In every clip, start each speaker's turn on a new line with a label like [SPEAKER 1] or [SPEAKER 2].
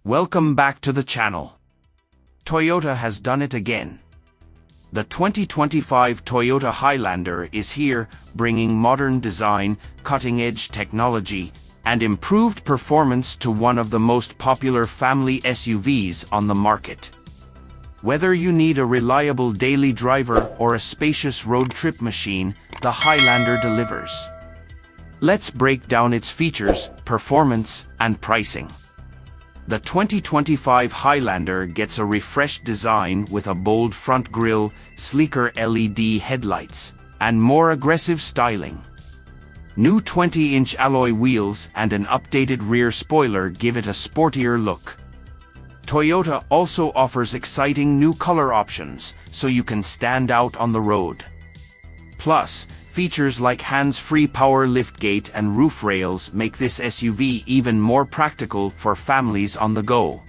[SPEAKER 1] Welcome back to the channel. Toyota has done it again. The 2025 Toyota Highlander is here, bringing modern design, cutting-edge technology, and improved performance to one of the most popular family SUVs on the market. Whether you need a reliable daily driver or a spacious road trip machine, the Highlander delivers. Let's break down its features, performance, and pricing. The 2025 Highlander gets a refreshed design with a bold front grille, sleeker LED headlights, and more aggressive styling. New 20-inch alloy wheels and an updated rear spoiler give it a sportier look. Toyota also offers exciting new color options, so you can stand out on the road. Plus, features like hands-free power liftgate and roof rails make this SUV even more practical for families on the go.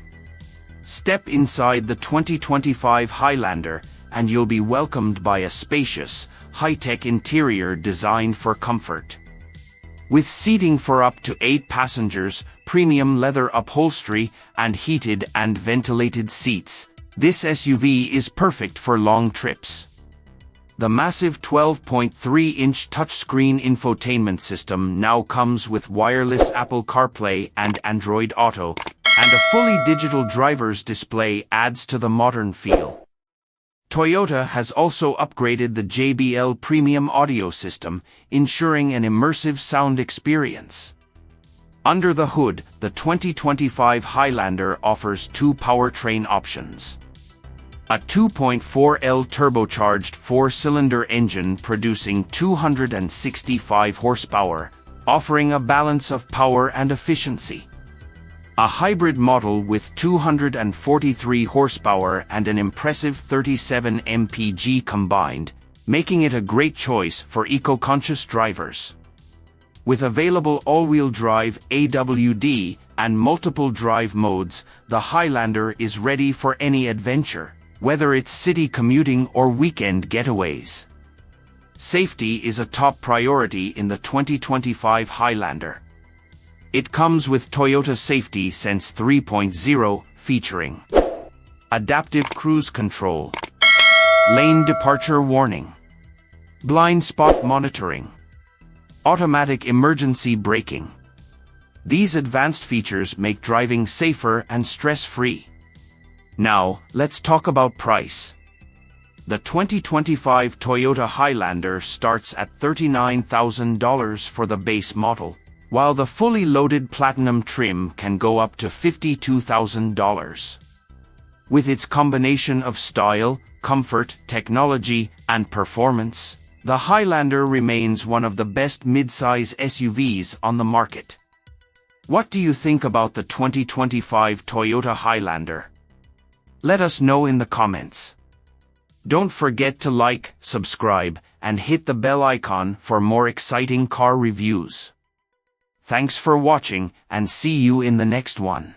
[SPEAKER 1] Step inside the 2025 Highlander, and you'll be welcomed by a spacious, high-tech interior designed for comfort. With seating for up to 8 passengers, premium leather upholstery, and heated and ventilated seats, this SUV is perfect for long trips. The massive 12.3-inch touchscreen infotainment system now comes with wireless Apple CarPlay and Android Auto, and a fully digital driver's display adds to the modern feel. Toyota has also upgraded the JBL premium audio system, ensuring an immersive sound experience. Under the hood, the 2025 Highlander offers two powertrain options. A 2.4L turbocharged 4-cylinder engine producing 265 horsepower, offering a balance of power and efficiency. A hybrid model with 243 horsepower and an impressive 37 mpg combined, making it a great choice for eco-conscious drivers. With available all-wheel drive AWD and multiple drive modes, the Highlander is ready for any adventure, whether it's city commuting or weekend getaways. Safety is a top priority in the 2025 Highlander. It comes with Toyota Safety Sense 3.0 featuring adaptive cruise control, lane departure warning, blind spot monitoring, automatic emergency braking. These advanced features make driving safer and stress-free. Now, let's talk about price. The 2025 Toyota Highlander starts at $39,000 for the base model, while the fully loaded Platinum trim can go up to $52,000. With its combination of style, comfort, technology, and performance, the Highlander remains one of the best midsize SUVs on the market. What do you think about the 2025 Toyota Highlander? Let us know in the comments. Don't forget to like, subscribe, and hit the bell icon for more exciting car reviews. Thanks for watching, and see you in the next one.